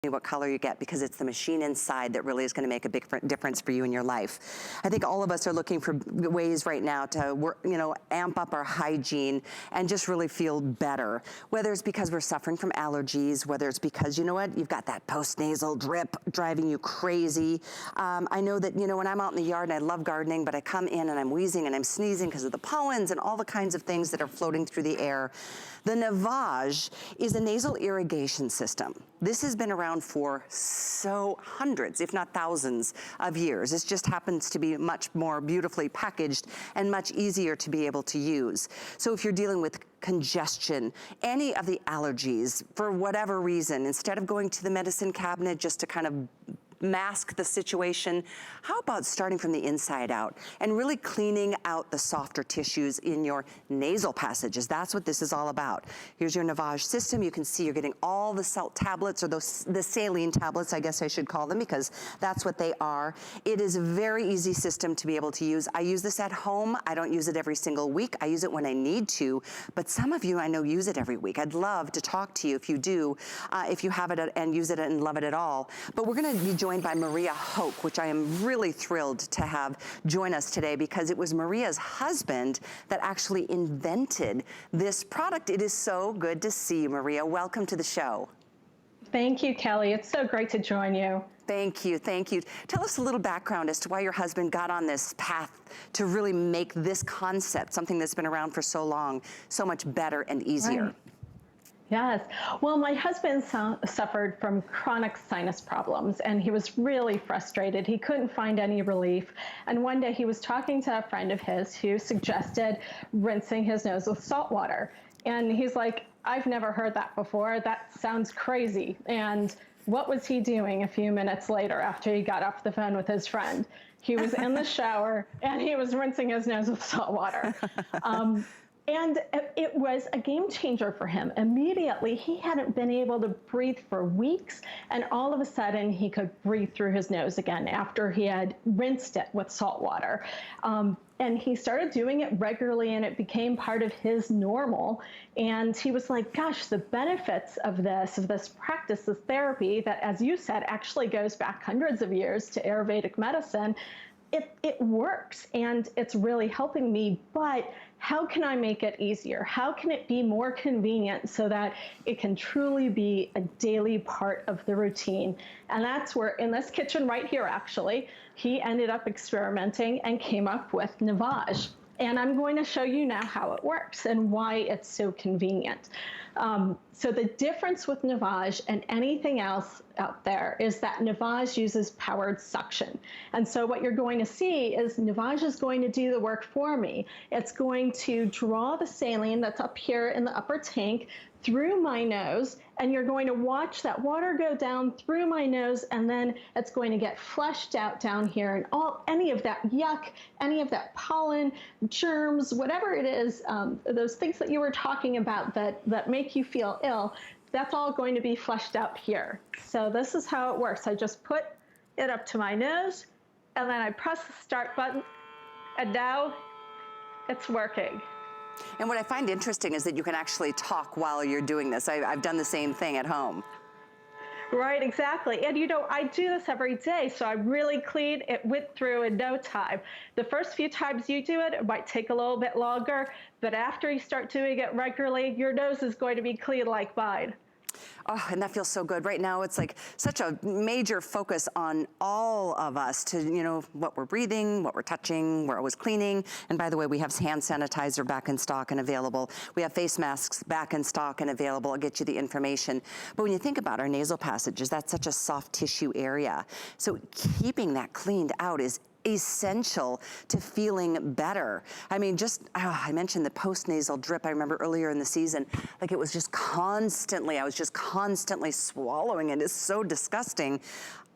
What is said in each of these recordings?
what color you get, because it's the machine inside that really is going to make a big difference for you in your life. I think all of us are looking for ways right now to work, amp up our hygiene and just really feel better. Whether it's because we're suffering from allergies, whether it's because, you've got that post-nasal drip driving you crazy. I know that, when I'm out in the yard and I love gardening, but I come in and I'm wheezing and I'm sneezing because of the pollens and all the kinds of things that are floating through the air. The Navage is a nasal irrigation system. This has been around for hundreds, if not thousands of years. This just happens to be much more beautifully packaged and much easier to be able to use. So if you're dealing with congestion, any of the allergies, for whatever reason, instead of going to the medicine cabinet just to kind of mask the situation, how about starting from the inside out and really cleaning out the softer tissues in your nasal passages? That's what this is all about. Here's your Navage system. You can see you're getting all the salt tablets, or the saline tablets, I guess I should call them, because that's what they are. It is a very easy system to be able to use. I use this at home. I don't use it every single week. I use it when I need to, but some of you I know use it every week. I'd love to talk to you if you do, if you have it and use it and love it at all. But we're gonna be joined by Maria Hoke, which I am really thrilled to have join us today, because it was Maria's husband that actually invented this product. It is so good to see you, Maria. Welcome to the show. Thank you, Kelly. It's so great to join you. Thank you, thank you. Tell us a little background as to why your husband got on this path to really make this concept, something that's been around for so long, so much better and easier. Right. Yes. Well, my husband suffered from chronic sinus problems, and he was really frustrated. He couldn't find any relief. And one day he was talking to a friend of his who suggested rinsing his nose with salt water. And he's like, I've never heard that before. That sounds crazy. And what was he doing a few minutes later after he got off the phone with his friend? He was in the shower and he was rinsing his nose with salt water. And it was a game changer for him. Immediately, he hadn't been able to breathe for weeks, and all of a sudden, he could breathe through his nose again after he had rinsed it with salt water. And he started doing it regularly, and it became part of his normal. And he was like, gosh, the benefits of this practice, this therapy that, as you said, actually goes back hundreds of years to Ayurvedic medicine, it works, and it's really helping me. But how can I make it easier? How can it be more convenient so that it can truly be a daily part of the routine? And that's where, in this kitchen right here, actually, he ended up experimenting and came up with Navage. And I'm going to show you now how it works and why it's so convenient. So the difference with Navage and anything else out there is that Navage uses powered suction. And so what you're going to see is Navage is going to do the work for me. It's going to draw the saline that's up here in the upper tank through my nose, and you're going to watch that water go down through my nose, and then it's going to get flushed out down here, and any of that yuck, any of that pollen, germs, whatever it is, those things that you were talking about that make you feel ill, that's all going to be flushed out here. So this is how it works. I just put it up to my nose, and then I press the start button, and now it's working. And what I find interesting is that you can actually talk while you're doing this. I've done the same thing at home. Right, exactly. And I do this every day, so I really clean. It went through in no time. The first few times you do it, it might take a little bit longer, but after you start doing it regularly, your nose is going to be clean like mine. Oh, and that feels so good. Right now, it's like such a major focus on all of us to, what we're breathing, what we're touching, we're always cleaning. And by the way, we have hand sanitizer back in stock and available. We have face masks back in stock and available. I'll get you the information. But when you think about our nasal passages, that's such a soft tissue area. So keeping that cleaned out is essential to feeling better. I mean, I mentioned the post-nasal drip. I remember earlier in the season, like it was just I was just constantly swallowing it. It's so disgusting.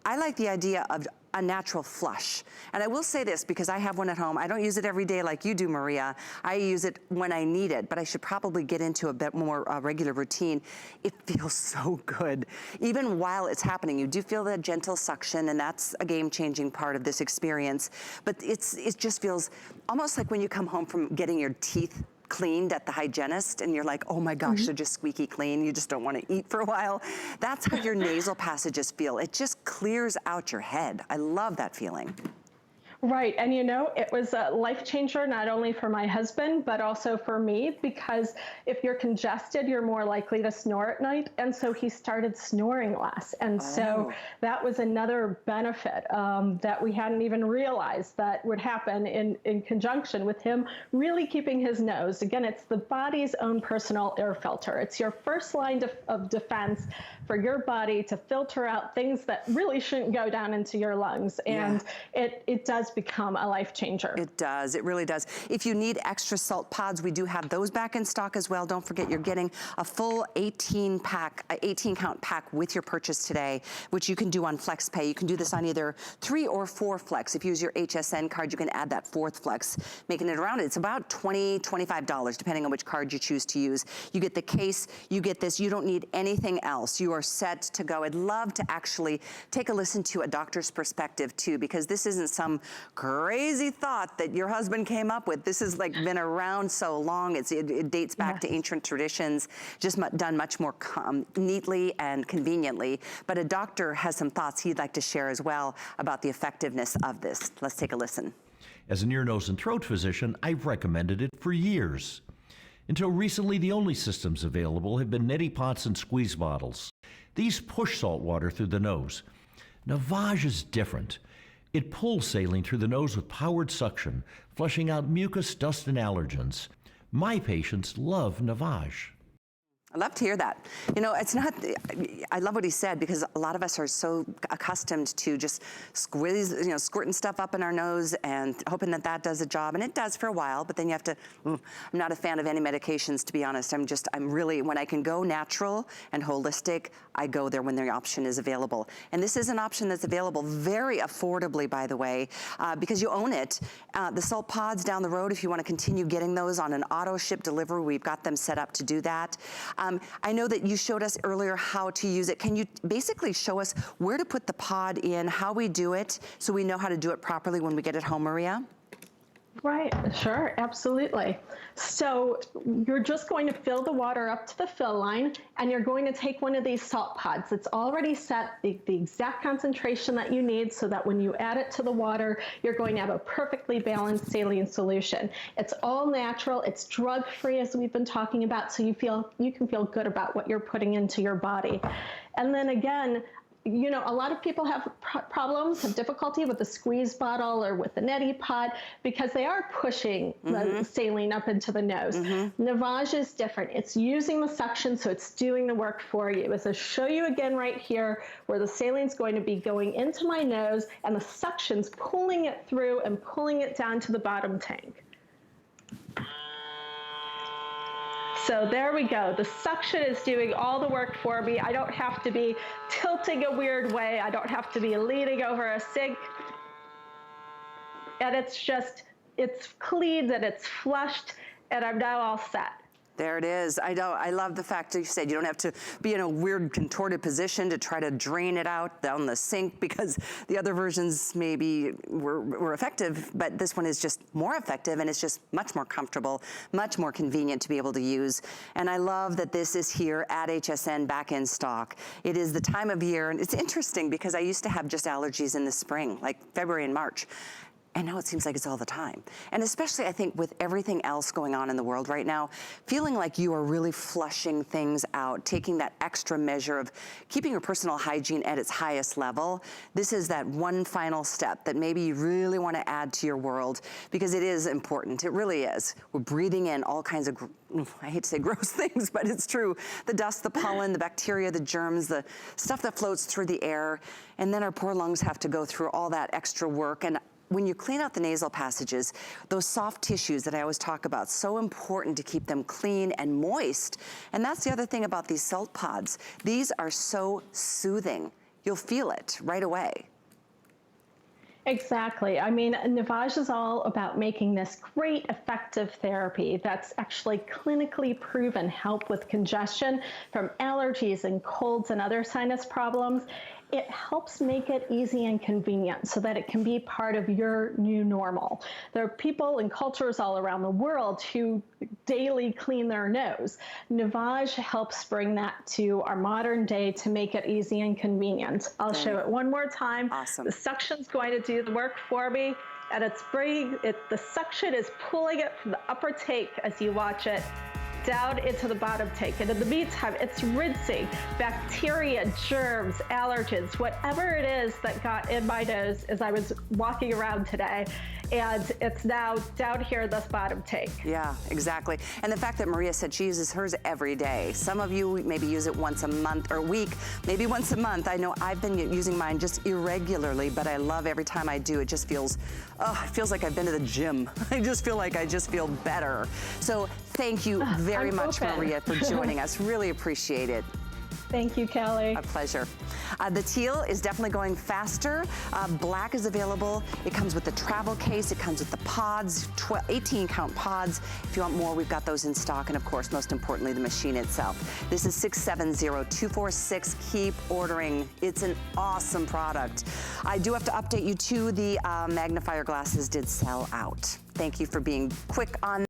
I like the idea of a natural flush. And I will say this because I have one at home. I don't use it every day like you do, Maria. I use it when I need it, but I should probably get into a bit more regular routine. It feels so good. Even while it's happening, you do feel that gentle suction, and that's a game-changing part of this experience. But it just feels almost like when you come home from getting your teeth cleaned at the hygienist and you're like, oh my gosh, they're just squeaky clean. You just don't want to eat for a while. That's how your nasal passages feel. It just clears out your head. I love that feeling. Right. And you know, it was a life changer, not only for my husband, but also for me, because if you're congested, you're more likely to snore at night. And so he started snoring less. And so that was another benefit that we hadn't even realized that would happen in conjunction with him really keeping his nose. Again, it's the body's own personal air filter. It's your first line of defense for your body to filter out things that really shouldn't go down into your lungs. And it does become a life changer. It does. It really does. If you need extra SaltPods, we do have those back in stock as well. Don't forget, you're getting a full 18 count pack with your purchase today, which you can do on FlexPay. You can do this on either 3 or 4 Flex. If you use your HSN card, you can add that 4th Flex, making it around. It's about $20, $25, depending on which card you choose to use. You get the case, you get this. You don't need anything else. You are set to go. I'd love to actually take a listen to a doctor's perspective too, because this isn't some crazy thought that your husband came up with. This has like been around so long. It dates back to ancient traditions, just done much more neatly and conveniently. But a doctor has some thoughts he'd like to share as well about the effectiveness of this. Let's take a listen. As an ear, nose, and throat physician, I've recommended it for years. Until recently, the only systems available have been neti pots and squeeze bottles. These push salt water through the nose. Navage is different. It pulls saline through the nose with powered suction, flushing out mucus, dust, and allergens. My patients love Navage. I love to hear that. You know, it's not, I love what he said, because a lot of us are so accustomed to just squirting stuff up in our nose and hoping that that does a job. And it does for a while, but then you have to, I'm not a fan of any medications, to be honest. I'm really, when I can go natural and holistic, I go there when the option is available. And this is an option that's available very affordably, by the way, because you own it. The SaltPods down the road, if you want to continue getting those on an auto ship delivery, we've got them set up to do that. I know that you showed us earlier how to use it. Can you basically show us where to put the pod in, how we do it, so we know how to do it properly when we get it home, Maria? Right, sure, absolutely. So you're just going to fill the water up to the fill line, and you're going to take one of these SaltPods. It's already set the exact concentration that you need, so that when you add it to the water, you're going to have a perfectly balanced saline solution. It's all natural, it's drug-free, as we've been talking about, so you can feel good about what you're putting into your body. And then again, you know, a lot of people have have difficulty with the squeeze bottle or with the neti pot, because they are pushing the saline up into the nose. Navage is different. It's using the suction, so it's doing the work for you. As I show you again right here, where the saline's going to be going into my nose, and the suction's pulling it through and pulling it down to the bottom tank. So there we go. The suction is doing all the work for me. I don't have to be tilting a weird way. I don't have to be leaning over a sink. And it's cleaned and it's flushed, and I'm now all set. There it is. I love the fact that you said you don't have to be in a weird contorted position to try to drain it out down the sink, because the other versions maybe were effective, but this one is just more effective, and it's just much more comfortable, much more convenient to be able to use. And I love that this is here at HSN back in stock. It is the time of year, and it's interesting because I used to have just allergies in the spring, like February and March. And now it seems like it's all the time. And especially, I think, with everything else going on in the world right now, feeling like you are really flushing things out, taking that extra measure of keeping your personal hygiene at its highest level. This is that one final step that maybe you really want to add to your world, because it is important. It really is. We're breathing in all kinds of, I hate to say gross things, but it's true. The dust, the pollen, the bacteria, the germs, the stuff that floats through the air. And then our poor lungs have to go through all that extra work. And when you clean out the nasal passages, those soft tissues that I always talk about, so important to keep them clean and moist. And that's the other thing about these SaltPods. These are so soothing. You'll feel it right away. Exactly. I mean, Navage is all about making this great effective therapy that's actually clinically proven help with congestion from allergies and colds and other sinus problems. it helps make it easy and convenient so that it can be part of your new normal. There are people and cultures all around the world who daily clean their nose. Navage helps bring that to our modern day to make it easy and convenient. I'll show it one more time. Awesome. The suction's going to do the work for me, and the suction is pulling it from the upper take as you watch it down into the bottom take. And in the meantime, it's rinsing bacteria, germs, allergens, whatever it is that got in my nose as I was walking around today. And it's now down here in this bottom take. Yeah, exactly. And the fact that Maria said she uses hers every day. Some of you maybe use it once a month or a week, maybe once a month. I know I've been using mine just irregularly, but I love every time I do. It just feels, it feels like I've been to the gym. I just feel like I just feel better. So thank you very much, Maria, for joining us. Really appreciate it. Thank you, Kelly. A pleasure. The teal is definitely going faster. Black is available. It comes with the travel case. It comes with the pods, 18 count pods. If you want more, we've got those in stock. And of course, most importantly, the machine itself. This is 670-246. Keep ordering. It's an awesome product. I do have to update you too. The magnifier glasses did sell out. Thank you for being quick on